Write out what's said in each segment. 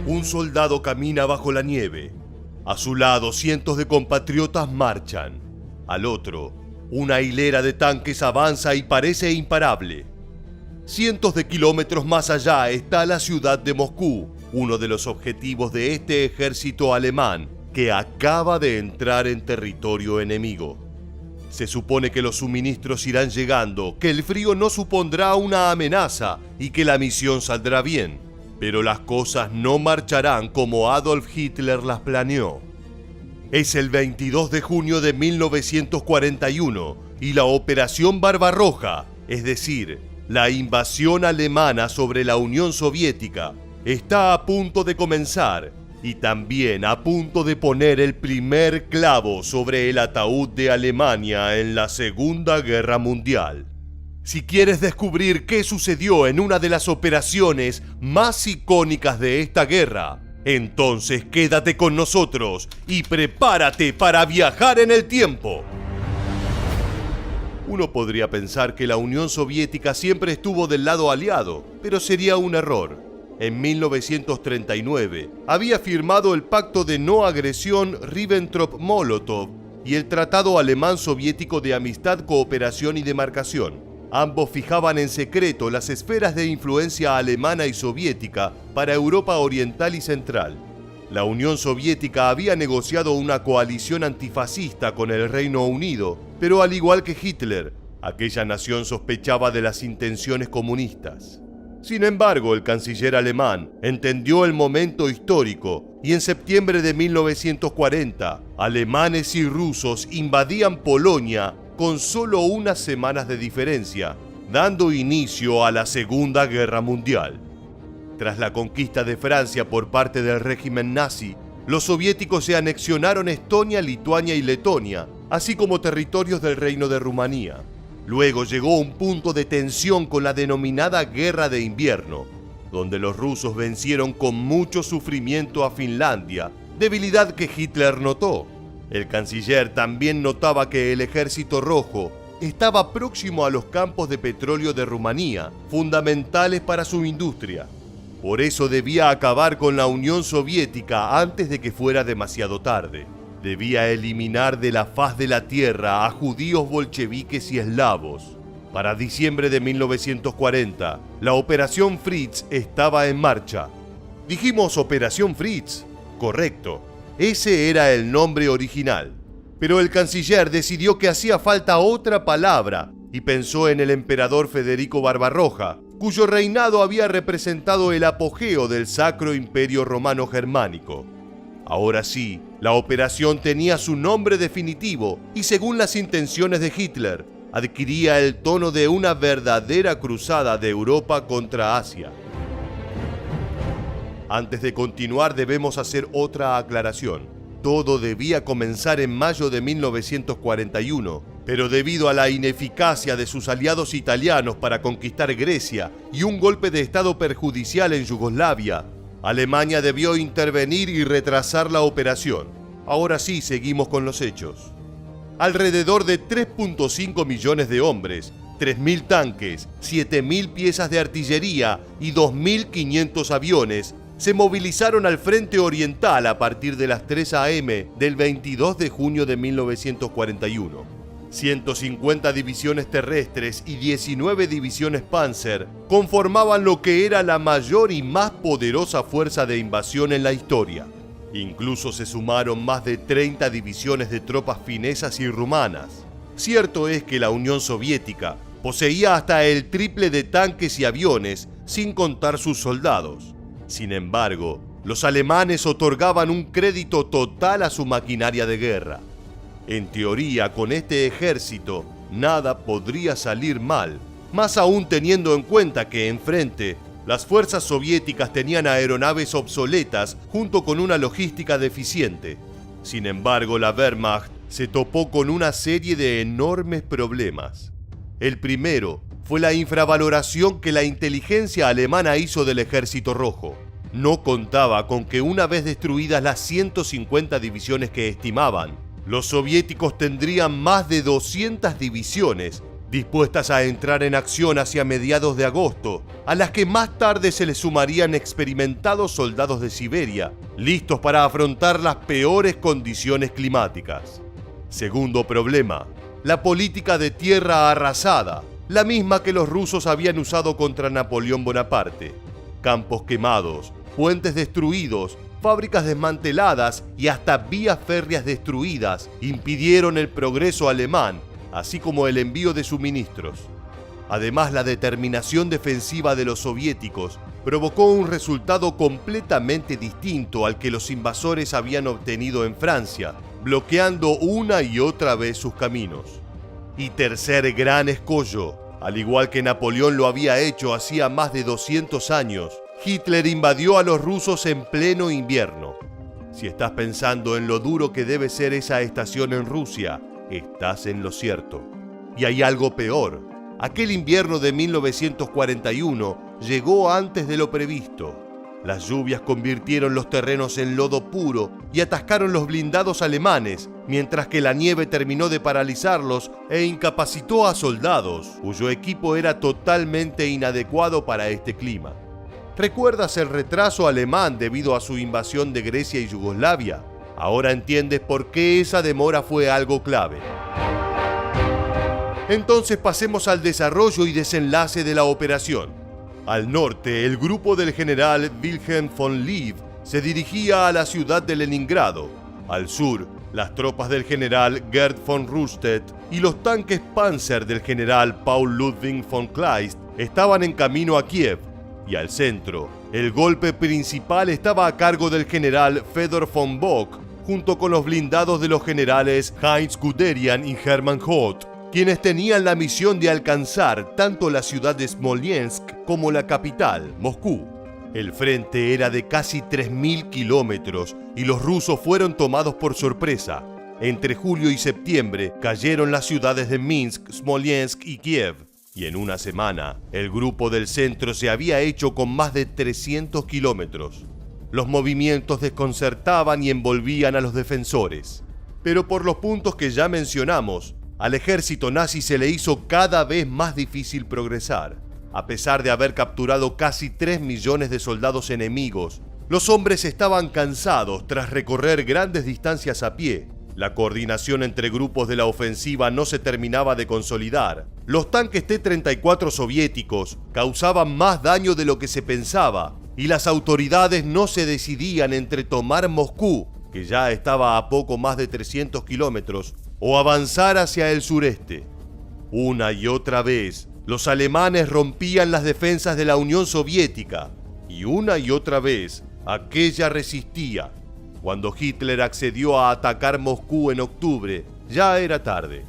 Un soldado camina bajo la nieve. A su lado, cientos de compatriotas marchan. Al otro, una hilera de tanques avanza y parece imparable. Cientos de kilómetros más allá está la ciudad de Moscú, uno de los objetivos de este ejército alemán que acaba de entrar en territorio enemigo. Se supone que los suministros irán llegando, que el frío no supondrá una amenaza y que la misión saldrá bien. Pero las cosas no marcharán como Adolf Hitler las planeó. Es el 22 de junio de 1941 y la Operación Barbarroja, es decir, la invasión alemana sobre la Unión Soviética, está a punto de comenzar y también a punto de poner el primer clavo sobre el ataúd de Alemania en la Segunda Guerra Mundial. Si quieres descubrir qué sucedió en una de las operaciones más icónicas de esta guerra, entonces quédate con nosotros y prepárate para viajar en el tiempo. Uno podría pensar que la Unión Soviética siempre estuvo del lado aliado, pero sería un error. En 1939 había firmado el Pacto de No Agresión Ribbentrop-Molotov y el Tratado Alemán-Soviético de Amistad, Cooperación y Demarcación. Ambos fijaban en secreto las esferas de influencia alemana y soviética para Europa Oriental y Central. La Unión Soviética había negociado una coalición antifascista con el Reino Unido, pero al igual que Hitler, aquella nación sospechaba de las intenciones comunistas. Sin embargo, el canciller alemán entendió el momento histórico y en septiembre de 1940, alemanes y rusos invadían Polonia con solo unas semanas de diferencia, dando inicio a la Segunda Guerra Mundial. Tras la conquista de Francia por parte del régimen nazi, los soviéticos se anexionaron Estonia, Lituania y Letonia, así como territorios del Reino de Rumanía. Luego llegó un punto de tensión con la denominada Guerra de Invierno, donde los rusos vencieron con mucho sufrimiento a Finlandia, debilidad que Hitler notó. El canciller también notaba que el Ejército Rojo estaba próximo a los campos de petróleo de Rumanía, fundamentales para su industria. Por eso debía acabar con la Unión Soviética antes de que fuera demasiado tarde. Debía eliminar de la faz de la tierra a judíos bolcheviques y eslavos. Para diciembre de 1940, la Operación Fritz estaba en marcha. ¿Dijimos Operación Fritz? Correcto. Ese era el nombre original. Pero el canciller decidió que hacía falta otra palabra y pensó en el emperador Federico Barbarroja, cuyo reinado había representado el apogeo del Sacro Imperio Romano Germánico. Ahora sí, la operación tenía su nombre definitivo y, según las intenciones de Hitler, adquiría el tono de una verdadera cruzada de Europa contra Asia. Antes de continuar, debemos hacer otra aclaración. Todo debía comenzar en mayo de 1941, pero debido a la ineficacia de sus aliados italianos para conquistar Grecia y un golpe de estado perjudicial en Yugoslavia, Alemania debió intervenir y retrasar la operación. Ahora sí, seguimos con los hechos. Alrededor de 3.5 millones de hombres, 3.000 tanques, 7.000 piezas de artillería y 2.500 aviones se movilizaron al frente oriental a partir de las 3 a.m. del 22 de junio de 1941. 150 divisiones terrestres y 19 divisiones Panzer conformaban lo que era la mayor y más poderosa fuerza de invasión en la historia. Incluso se sumaron más de 30 divisiones de tropas finesas y rumanas. Cierto es que la Unión Soviética poseía hasta el triple de tanques y aviones, sin contar sus soldados. Sin embargo, los alemanes otorgaban un crédito total a su maquinaria de guerra. En teoría, con este ejército, nada podría salir mal, más aún teniendo en cuenta que enfrente, las fuerzas soviéticas tenían aeronaves obsoletas junto con una logística deficiente. Sin embargo, la Wehrmacht se topó con una serie de enormes problemas. El primero fue la infravaloración que la inteligencia alemana hizo del Ejército Rojo. No contaba con que una vez destruidas las 150 divisiones que estimaban, los soviéticos tendrían más de 200 divisiones dispuestas a entrar en acción hacia mediados de agosto, a las que más tarde se les sumarían experimentados soldados de Siberia, listos para afrontar las peores condiciones climáticas. Segundo problema, la política de tierra arrasada, la misma que los rusos habían usado contra Napoleón Bonaparte. Campos quemados, puentes destruidos, fábricas desmanteladas y hasta vías férreas destruidas impidieron el progreso alemán, así como el envío de suministros. Además, la determinación defensiva de los soviéticos provocó un resultado completamente distinto al que los invasores habían obtenido en Francia, bloqueando una y otra vez sus caminos. Y tercer gran escollo, al igual que Napoleón lo había hecho hacía más de 200 años, Hitler invadió a los rusos en pleno invierno. Si estás pensando en lo duro que debe ser esa estación en Rusia, estás en lo cierto. Y hay algo peor. Aquel invierno de 1941 llegó antes de lo previsto. Las lluvias convirtieron los terrenos en lodo puro y atascaron los blindados alemanes, mientras que la nieve terminó de paralizarlos e incapacitó a soldados, cuyo equipo era totalmente inadecuado para este clima. ¿Recuerdas el retraso alemán debido a su invasión de Grecia y Yugoslavia? Ahora entiendes por qué esa demora fue algo clave. Entonces pasemos al desarrollo y desenlace de la operación. Al norte, el grupo del general Wilhelm von Liev se dirigía a la ciudad de Leningrado. Al sur, las tropas del general Gerd von Rundstedt y los tanques Panzer del general Paul Ludwig von Kleist estaban en camino a Kiev. Y al centro, el golpe principal estaba a cargo del general Fedor von Bock, junto con los blindados de los generales Heinz Guderian y Hermann Hoth, quienes tenían la misión de alcanzar tanto la ciudad de Smolensk como la capital, Moscú. El frente era de casi 3.000 kilómetros y los rusos fueron tomados por sorpresa. Entre julio y septiembre cayeron las ciudades de Minsk, Smolensk y Kiev. Y en una semana, el grupo del centro se había hecho con más de 300 kilómetros. Los movimientos desconcertaban y envolvían a los defensores. Pero por los puntos que ya mencionamos, al ejército nazi se le hizo cada vez más difícil progresar. A pesar de haber capturado casi 3 millones de soldados enemigos, los hombres estaban cansados tras recorrer grandes distancias a pie. La coordinación entre grupos de la ofensiva no se terminaba de consolidar. Los tanques T-34 soviéticos causaban más daño de lo que se pensaba, y las autoridades no se decidían entre tomar Moscú, que ya estaba a poco más de 300 kilómetros, o avanzar hacia el sureste. Una y otra vez, los alemanes rompían las defensas de la Unión Soviética, y una y otra vez, aquella resistía. Cuando Hitler accedió a atacar Moscú en octubre, ya era tarde.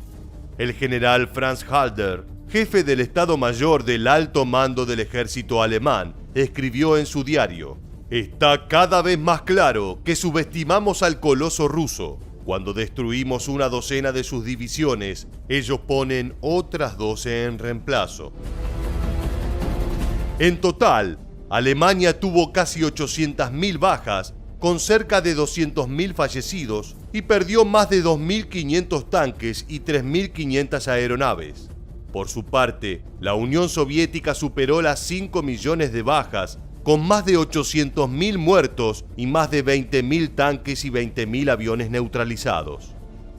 El general Franz Halder, jefe del Estado Mayor del alto mando del ejército alemán, escribió en su diario: «Está cada vez más claro que subestimamos al coloso ruso. Cuando destruimos una docena de sus divisiones, ellos ponen otras 12 en reemplazo». En total, Alemania tuvo casi 800.000 bajas, con cerca de 200.000 fallecidos, y perdió más de 2.500 tanques y 3.500 aeronaves. Por su parte, la Unión Soviética superó las 5 millones de bajas, con más de 800.000 muertos y más de 20.000 tanques y 20.000 aviones neutralizados.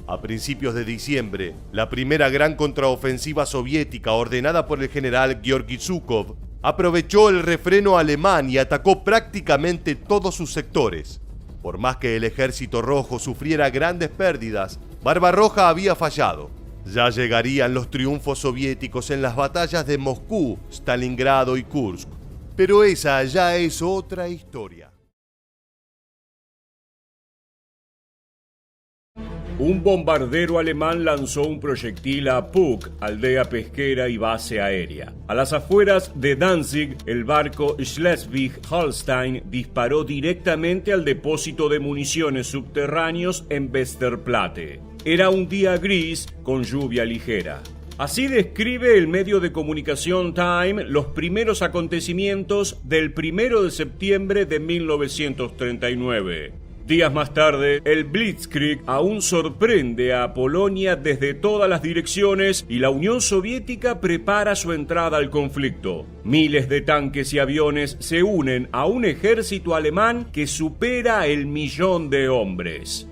A principios de diciembre, la primera gran contraofensiva soviética ordenada por el general Georgy Zhukov aprovechó el refreno alemán y atacó prácticamente todos sus sectores. Por más que el ejército rojo sufriera grandes pérdidas, Barbarroja había fallado. Ya llegarían los triunfos soviéticos en las batallas de Moscú, Stalingrado y Kursk. Pero esa ya es otra historia. Un bombardero alemán lanzó un proyectil a Puck, aldea pesquera y base aérea. A las afueras de Danzig, el barco Schleswig-Holstein disparó directamente al depósito de municiones subterráneos en Westerplatte. Era un día gris con lluvia ligera. Así describe el medio de comunicación Time los primeros acontecimientos del 1 de septiembre de 1939. Días más tarde, el Blitzkrieg aún sorprende a Polonia desde todas las direcciones y la Unión Soviética prepara su entrada al conflicto. Miles de tanques y aviones se unen a un ejército alemán que supera el 1.000.000 de hombres.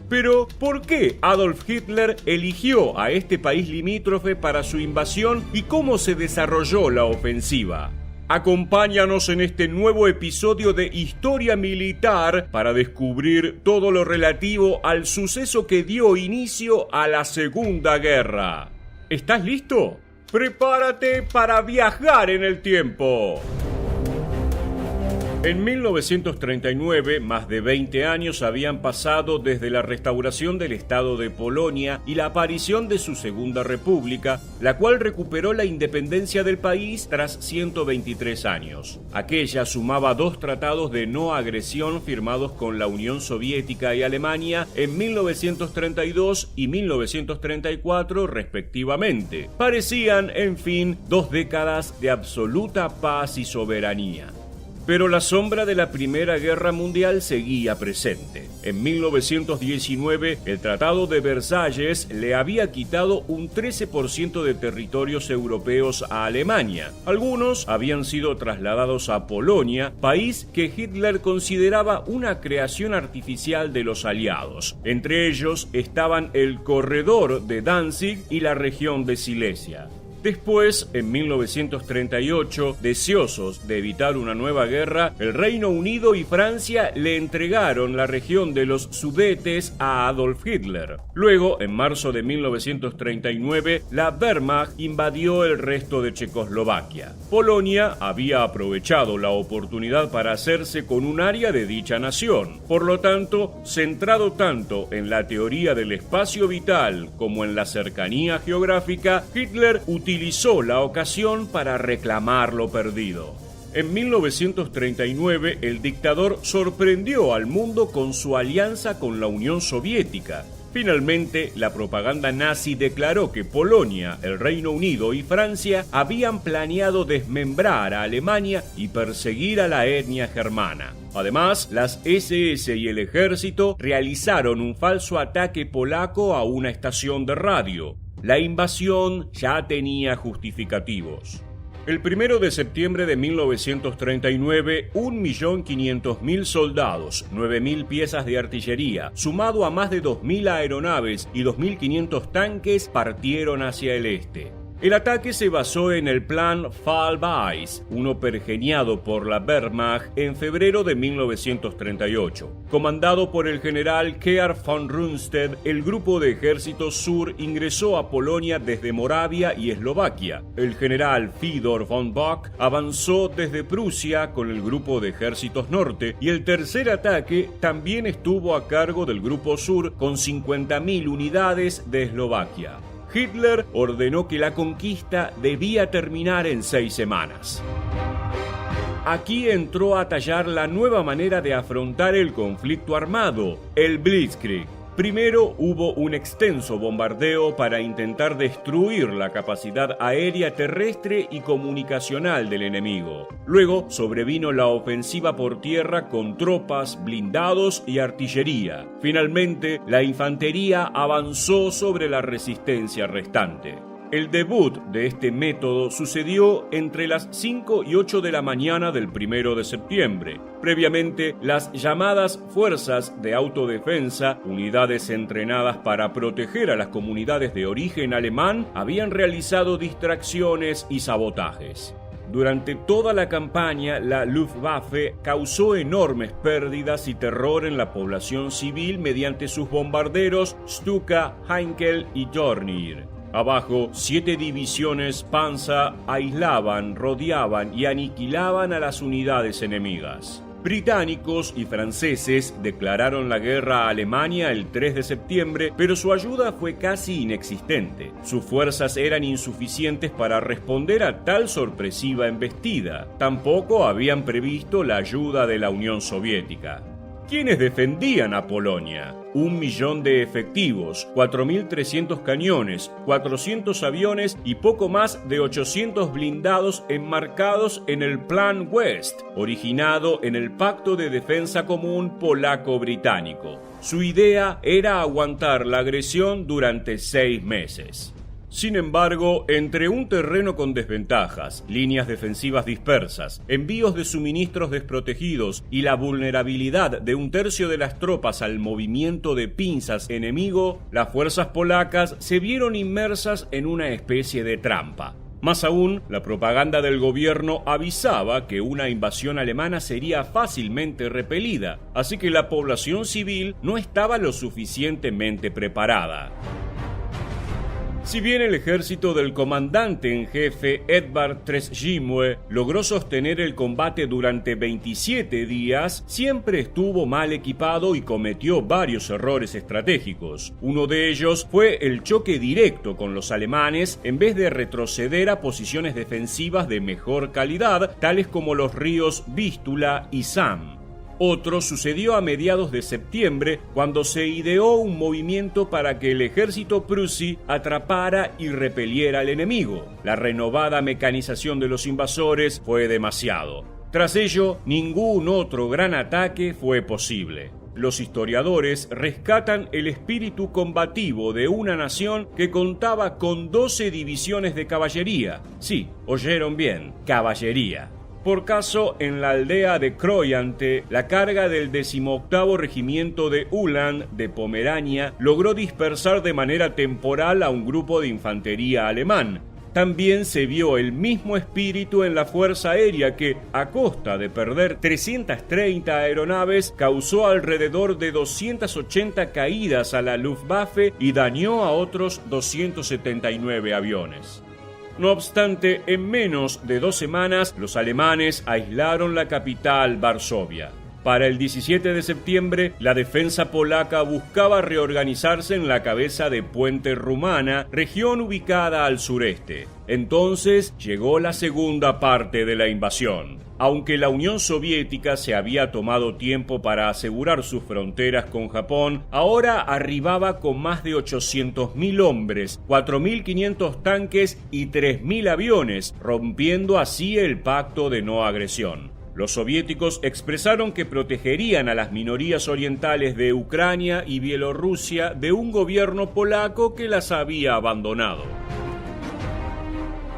Pero, ¿por qué Adolf Hitler eligió a este país limítrofe para su invasión y cómo se desarrolló la ofensiva? Acompáñanos en este nuevo episodio de Historia Militar para descubrir todo lo relativo al suceso que dio inicio a la Segunda Guerra. ¿Estás listo? ¡Prepárate para viajar en el tiempo! En 1939, más de 20 años habían pasado desde la restauración del Estado de Polonia y la aparición de su Segunda República, la cual recuperó la independencia del país tras 123 años. Aquella sumaba 2 tratados de no agresión firmados con la Unión Soviética y Alemania en 1932 y 1934 respectivamente. Parecían, en fin, 2 décadas de absoluta paz y soberanía. Pero la sombra de la Primera Guerra Mundial seguía presente. En 1919, el Tratado de Versalles le había quitado un 13% de territorios europeos a Alemania. Algunos habían sido trasladados a Polonia, país que Hitler consideraba una creación artificial de los aliados. Entre ellos estaban el corredor de Danzig y la región de Silesia. Después, en 1938, deseosos de evitar una nueva guerra, el Reino Unido y Francia le entregaron la región de los Sudetes a Adolf Hitler. Luego, en marzo de 1939, la Wehrmacht invadió el resto de Checoslovaquia. Polonia había aprovechado la oportunidad para hacerse con un área de dicha nación. Por lo tanto, centrado tanto en la teoría del espacio vital como en la cercanía geográfica, Hitler utilizó la ocasión para reclamar lo perdido. En 1939, el dictador sorprendió al mundo con su alianza con la Unión Soviética. Finalmente, la propaganda nazi declaró que Polonia, el Reino Unido y Francia habían planeado desmembrar a Alemania y perseguir a la etnia germana. Además, las SS y el ejército realizaron un falso ataque polaco a una estación de radio. La invasión ya tenía justificativos. El 1 de septiembre de 1939, 1.500.000 soldados, 9.000 piezas de artillería, sumado a más de 2.000 aeronaves y 2.500 tanques, partieron hacia el este. El ataque se basó en el plan Fall-Weiß, uno pergeñado por la Wehrmacht en febrero de 1938. Comandado por el general Keir von Rundstedt, el grupo de ejércitos sur ingresó a Polonia desde Moravia y Eslovaquia. El general Fedor von Bock avanzó desde Prusia con el grupo de ejércitos norte y el tercer ataque también estuvo a cargo del grupo sur con 50.000 unidades de Eslovaquia. Hitler ordenó que la conquista debía terminar en 6 semanas. Aquí entró a tallar la nueva manera de afrontar el conflicto armado, el Blitzkrieg. Primero hubo un extenso bombardeo para intentar destruir la capacidad aérea, terrestre y comunicacional del enemigo. Luego sobrevino la ofensiva por tierra con tropas, blindados y artillería. Finalmente, la infantería avanzó sobre la resistencia restante. El debut de este método sucedió entre las 5 y 8 de la mañana del 1 de septiembre. Previamente, las llamadas Fuerzas de Autodefensa, unidades entrenadas para proteger a las comunidades de origen alemán, habían realizado distracciones y sabotajes. Durante toda la campaña, la Luftwaffe causó enormes pérdidas y terror en la población civil mediante sus bombarderos Stuka, Heinkel y Dornier. Abajo, 7 divisiones Panzer aislaban, rodeaban y aniquilaban a las unidades enemigas. Británicos y franceses declararon la guerra a Alemania el 3 de septiembre, pero su ayuda fue casi inexistente. Sus fuerzas eran insuficientes para responder a tal sorpresiva embestida. Tampoco habían previsto la ayuda de la Unión Soviética. ¿Quiénes defendían a Polonia? 1 millón de efectivos, 4.300 cañones, 400 aviones y poco más de 800 blindados enmarcados en el Plan West, originado en el Pacto de Defensa Común polaco-británico. Su idea era aguantar la agresión durante 6 meses. Sin embargo, entre un terreno con desventajas, líneas defensivas dispersas, envíos de suministros desprotegidos y la vulnerabilidad de 1/3 de las tropas al movimiento de pinzas enemigo, las fuerzas polacas se vieron inmersas en una especie de trampa. Más aún, la propaganda del gobierno avisaba que una invasión alemana sería fácilmente repelida, así que la población civil no estaba lo suficientemente preparada. Si bien el ejército del comandante en jefe Edvard Trzymue logró sostener el combate durante 27 días, siempre estuvo mal equipado y cometió varios errores estratégicos. Uno de ellos fue el choque directo con los alemanes en vez de retroceder a posiciones defensivas de mejor calidad, tales como los ríos Vístula y Sam. Otro sucedió a mediados de septiembre, cuando se ideó un movimiento para que el ejército prusí atrapara y repeliera al enemigo. La renovada mecanización de los invasores fue demasiado. Tras ello, ningún otro gran ataque fue posible. Los historiadores rescatan el espíritu combativo de una nación que contaba con 12 divisiones de caballería. Sí, oyeron bien, caballería. Por caso, en la aldea de Kroyante, la carga del 18º Regimiento de Uhland de Pomerania logró dispersar de manera temporal a un grupo de infantería alemán. También se vio el mismo espíritu en la Fuerza Aérea que, a costa de perder 330 aeronaves, causó alrededor de 280 caídas a la Luftwaffe y dañó a otros 279 aviones. No obstante, en menos de 2 semanas, los alemanes aislaron la capital, Varsovia. Para el 17 de septiembre, la defensa polaca buscaba reorganizarse en la cabeza de Puente Rumana, región ubicada al sureste. Entonces llegó la segunda parte de la invasión. Aunque la Unión Soviética se había tomado tiempo para asegurar sus fronteras con Japón, ahora arribaba con más de 800.000 hombres, 4.500 tanques y 3.000 aviones, rompiendo así el pacto de no agresión. Los soviéticos expresaron que protegerían a las minorías orientales de Ucrania y Bielorrusia de un gobierno polaco que las había abandonado.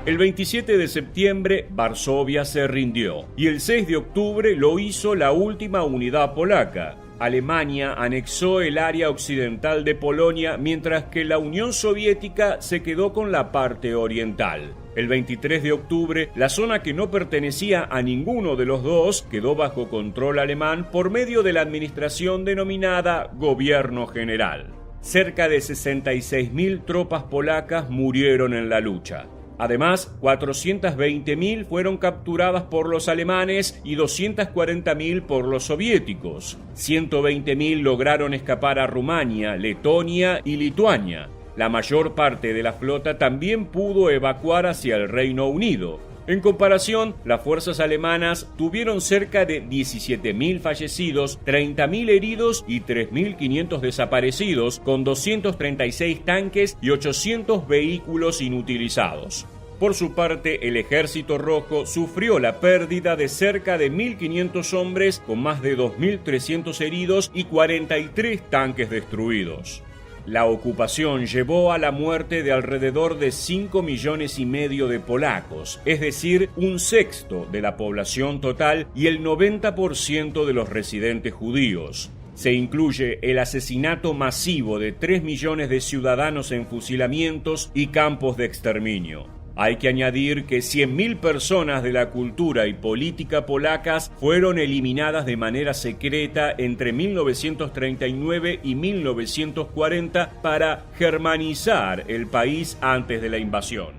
El 27 de septiembre, Varsovia se rindió, y el 6 de octubre lo hizo la última unidad polaca. Alemania anexó el área occidental de Polonia, mientras que la Unión Soviética se quedó con la parte oriental. El 23 de octubre, la zona que no pertenecía a ninguno de los dos quedó bajo control alemán por medio de la administración denominada Gobierno General. Cerca de 66.000 tropas polacas murieron en la lucha. Además, 420.000 fueron capturadas por los alemanes y 240.000 por los soviéticos. 120.000 lograron escapar a Rumania, Letonia y Lituania. La mayor parte de la flota también pudo evacuar hacia el Reino Unido. En comparación, las fuerzas alemanas tuvieron cerca de 17.000 fallecidos, 30.000 heridos y 3.500 desaparecidos, con 236 tanques y 800 vehículos inutilizados. Por su parte, el Ejército Rojo sufrió la pérdida de cerca de 1.500 hombres, con más de 2.300 heridos y 43 tanques destruidos. La ocupación llevó a la muerte de alrededor de 5,5 millones de polacos, es decir, 1/6 de la población total y el 90% de los residentes judíos. Se incluye el asesinato masivo de 3 millones de ciudadanos en fusilamientos y campos de exterminio. Hay que añadir que 100.000 personas de la cultura y política polacas fueron eliminadas de manera secreta entre 1939 y 1940 para germanizar el país antes de la invasión.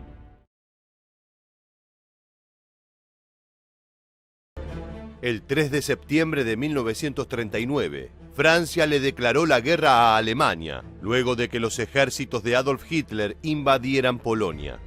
El 3 de septiembre de 1939, Francia le declaró la guerra a Alemania, luego de que los ejércitos de Adolf Hitler invadieran Polonia.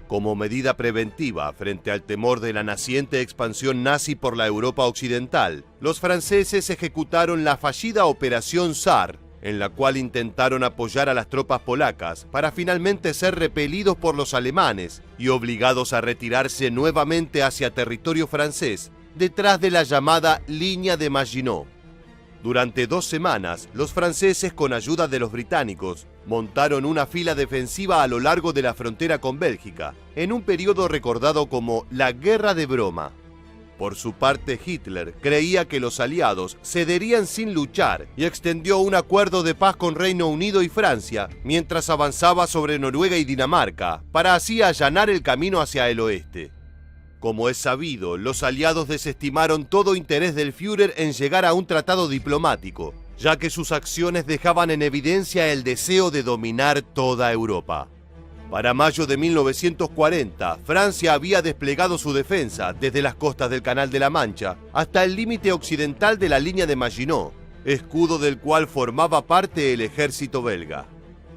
Como medida preventiva frente al temor de la naciente expansión nazi por la Europa occidental, los franceses ejecutaron la fallida Operación Sar, en la cual intentaron apoyar a las tropas polacas para finalmente ser repelidos por los alemanes y obligados a retirarse nuevamente hacia territorio francés, detrás de la llamada Línea de Maginot. Durante 2 semanas, los franceses, con ayuda de los británicos, montaron una fila defensiva a lo largo de la frontera con Bélgica, en un periodo recordado como la Guerra de Broma. Por su parte, Hitler creía que los aliados cederían sin luchar y extendió un acuerdo de paz con Reino Unido y Francia, mientras avanzaba sobre Noruega y Dinamarca, para así allanar el camino hacia el oeste. Como es sabido, los aliados desestimaron todo interés del Führer en llegar a un tratado diplomático, ya que sus acciones dejaban en evidencia el deseo de dominar toda Europa. Para mayo de 1940, Francia había desplegado su defensa desde las costas del Canal de la Mancha hasta el límite occidental de la Línea de Maginot, escudo del cual formaba parte el ejército belga.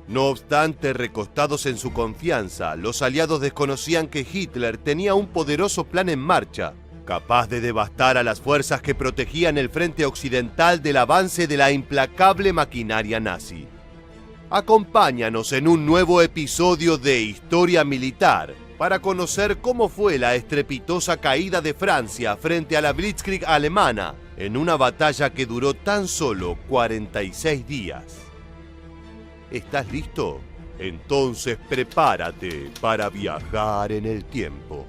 No obstante, recostados en su confianza, los aliados desconocían que Hitler tenía un poderoso plan en marcha, capaz de devastar a las fuerzas que protegían el frente occidental del avance de la implacable maquinaria nazi. Acompáñanos en un nuevo episodio de Historia Militar para conocer cómo fue la estrepitosa caída de Francia frente a la Blitzkrieg alemana en una batalla que duró tan solo 46 días. ¿Estás listo? Entonces prepárate para viajar en el tiempo.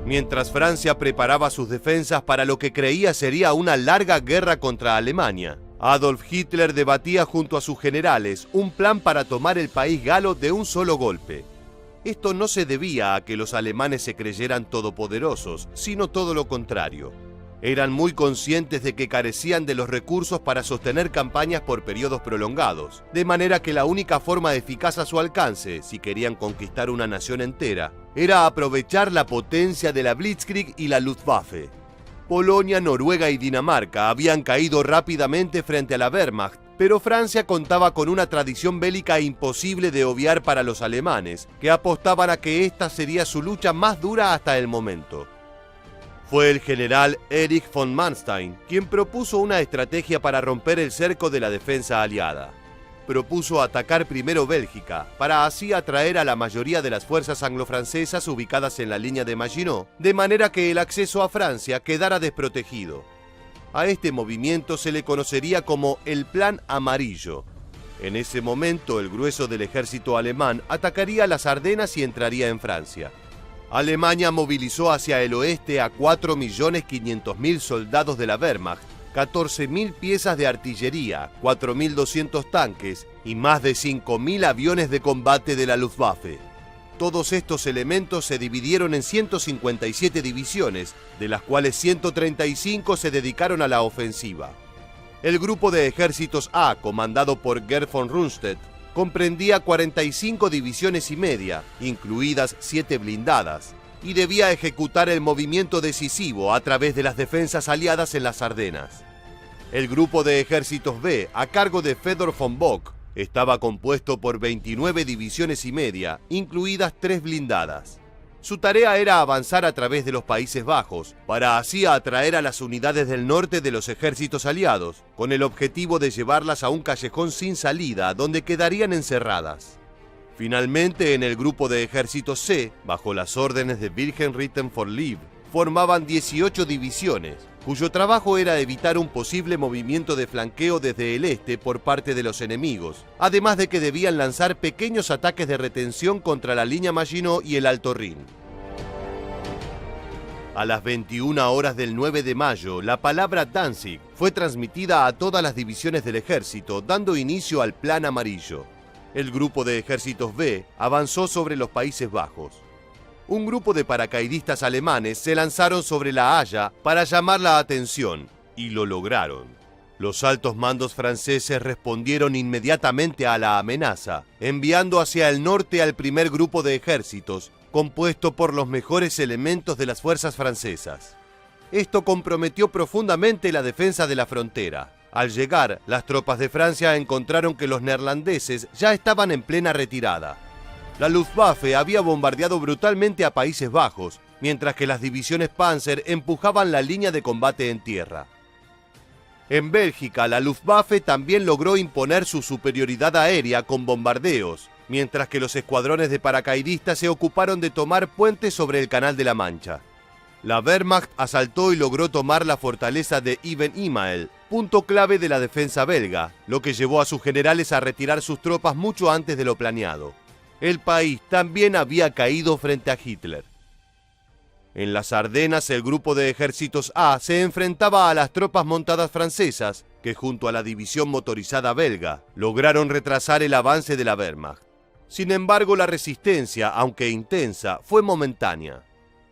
Mientras Francia preparaba sus defensas para lo que creía sería una larga guerra contra Alemania, Adolf Hitler debatía junto a sus generales un plan para tomar el país galo de un solo golpe. Esto no se debía a que los alemanes se creyeran todopoderosos, sino todo lo contrario. Eran muy conscientes de que carecían de los recursos para sostener campañas por periodos prolongados, de manera que la única forma eficaz a su alcance, si querían conquistar una nación entera, era aprovechar la potencia de la Blitzkrieg y la Luftwaffe. Polonia, Noruega y Dinamarca habían caído rápidamente frente a la Wehrmacht, pero Francia contaba con una tradición bélica imposible de obviar para los alemanes, que apostaban a que esta sería su lucha más dura hasta el momento. Fue el general Erich von Manstein quien propuso una estrategia para romper el cerco de la defensa aliada. Propuso atacar primero Bélgica, para así atraer a la mayoría de las fuerzas anglo-francesas ubicadas en la Línea de Maginot, de manera que el acceso a Francia quedara desprotegido. A este movimiento se le conocería como el Plan Amarillo. En ese momento, el grueso del ejército alemán atacaría las Ardenas y entraría en Francia. Alemania movilizó hacia el oeste a 4.500.000 soldados de la Wehrmacht, 14.000 piezas de artillería, 4.200 tanques y más de 5.000 aviones de combate de la Luftwaffe. Todos estos elementos se dividieron en 157 divisiones, de las cuales 135 se dedicaron a la ofensiva. El grupo de ejércitos A, comandado por Gerd von Rundstedt, comprendía 45 divisiones y media, incluidas 7 blindadas, y debía ejecutar el movimiento decisivo a través de las defensas aliadas en las Ardenas. El grupo de ejércitos B, a cargo de Fedor von Bock, estaba compuesto por 29 divisiones y media, incluidas 3 blindadas. Su tarea era avanzar a través de los Países Bajos, para así atraer a las unidades del norte de los ejércitos aliados, con el objetivo de llevarlas a un callejón sin salida, donde quedarían encerradas. Finalmente, en el grupo de ejércitos C, bajo las órdenes de Wilhelm Ritten von Lieb, formaban 18 divisiones, cuyo trabajo era evitar un posible movimiento de flanqueo desde el este por parte de los enemigos, además de que debían lanzar pequeños ataques de retención contra la línea Maginot y el Alto Rin. A las 21 horas del 9 de mayo, la palabra Danzig fue transmitida a todas las divisiones del ejército, dando inicio al Plan Amarillo. El grupo de ejércitos B avanzó sobre los Países Bajos. Un grupo de paracaidistas alemanes se lanzaron sobre La Haya para llamar la atención, y lo lograron. Los altos mandos franceses respondieron inmediatamente a la amenaza, enviando hacia el norte al primer grupo de ejércitos, compuesto por los mejores elementos de las fuerzas francesas. Esto comprometió profundamente la defensa de la frontera. Al llegar, las tropas de Francia encontraron que los neerlandeses ya estaban en plena retirada. la Luftwaffe había bombardeado brutalmente a Países Bajos, mientras que las divisiones Panzer empujaban la línea de combate en tierra. En Bélgica, la Luftwaffe también logró imponer su superioridad aérea con bombardeos, mientras que los escuadrones de paracaidistas se ocuparon de tomar puentes sobre el Canal de la Mancha. La Wehrmacht asaltó y logró tomar la fortaleza de Ibn Imael, punto clave de la defensa belga, lo que llevó a sus generales a retirar sus tropas mucho antes de lo planeado. El país también había caído frente a Hitler. En las Ardenas, el grupo de ejércitos A se enfrentaba a las tropas montadas francesas, que junto a la división motorizada belga, lograron retrasar el avance de la Wehrmacht. Sin embargo, la resistencia, aunque intensa, fue momentánea.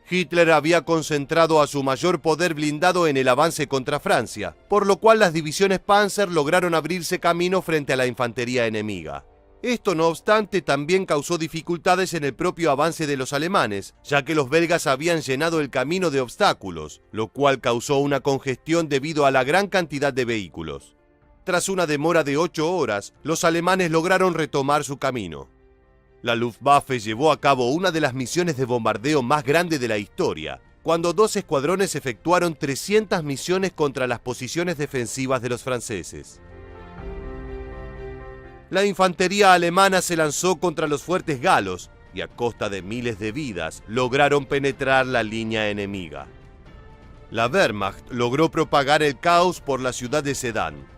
Hitler había concentrado a su mayor poder blindado en el avance contra Francia, por lo cual las divisiones Panzer lograron abrirse camino frente a la infantería enemiga. Esto, no obstante, también causó dificultades en el propio avance de los alemanes, ya que los belgas habían llenado el camino de obstáculos, lo cual causó una congestión debido a la gran cantidad de vehículos. Tras una demora de 8 horas, los alemanes lograron retomar su camino. La Luftwaffe llevó a cabo una de las misiones de bombardeo más grandes de la historia, cuando 2 escuadrones efectuaron 300 misiones contra las posiciones defensivas de los franceses. La infantería alemana se lanzó contra los fuertes galos y a costa de miles de vidas lograron penetrar la línea enemiga. La Wehrmacht logró propagar el caos por la ciudad de Sedan.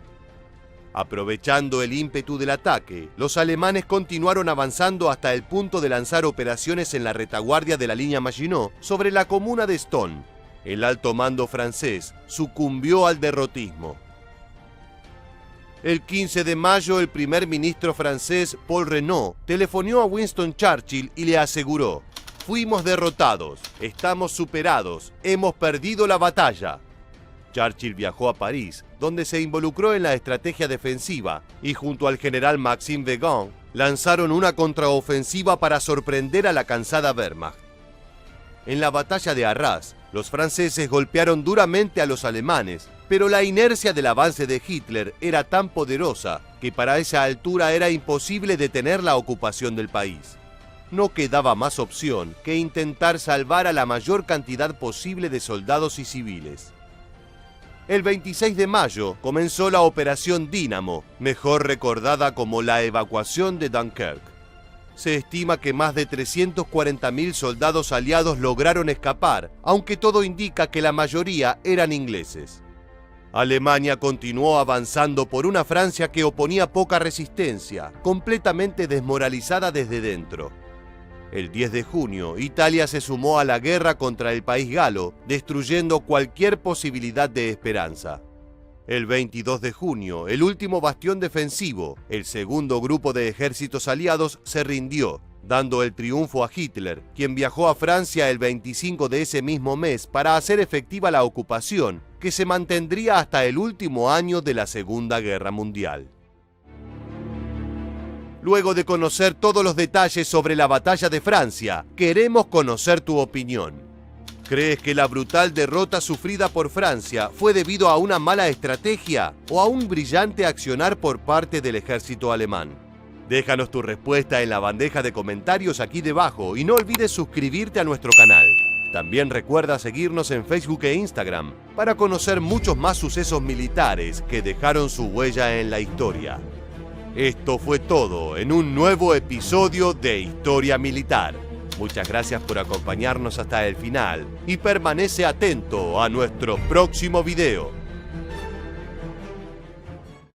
Aprovechando el ímpetu del ataque, los alemanes continuaron avanzando hasta el punto de lanzar operaciones en la retaguardia de la línea Maginot sobre la comuna de Stonne. El alto mando francés sucumbió al derrotismo. El 15 de mayo, el primer ministro francés Paul Reynaud telefonió a Winston Churchill y le aseguró: «Fuimos derrotados, estamos superados, hemos perdido la batalla». Churchill viajó a París, donde se involucró en la estrategia defensiva y junto al general Maxime Weygand lanzaron una contraofensiva para sorprender a la cansada Wehrmacht. En la batalla de Arras, los franceses golpearon duramente a los alemanes, pero la inercia del avance de Hitler era tan poderosa que para esa altura era imposible detener la ocupación del país. No quedaba más opción que intentar salvar a la mayor cantidad posible de soldados y civiles. El 26 de mayo comenzó la Operación Dínamo, mejor recordada como la evacuación de Dunkerque. Se estima que más de 340.000 soldados aliados lograron escapar, aunque todo indica que la mayoría eran ingleses. Alemania continuó avanzando por una Francia que oponía poca resistencia, completamente desmoralizada desde dentro. El 10 de junio, Italia se sumó a la guerra contra el país galo, destruyendo cualquier posibilidad de esperanza. El 22 de junio, el último bastión defensivo, el segundo grupo de ejércitos aliados, se rindió, dando el triunfo a Hitler, quien viajó a Francia el 25 de ese mismo mes para hacer efectiva la ocupación, que se mantendría hasta el último año de la Segunda Guerra Mundial. Luego de conocer todos los detalles sobre la batalla de Francia, queremos conocer tu opinión. ¿Crees que la brutal derrota sufrida por Francia fue debido a una mala estrategia o a un brillante accionar por parte del ejército alemán? Déjanos tu respuesta en la bandeja de comentarios aquí debajo y no olvides suscribirte a nuestro canal. También recuerda seguirnos en Facebook e Instagram para conocer muchos más sucesos militares que dejaron su huella en la historia. Esto fue todo en un nuevo episodio de Historia Militar. Muchas gracias por acompañarnos hasta el final y permanece atento a nuestro próximo video.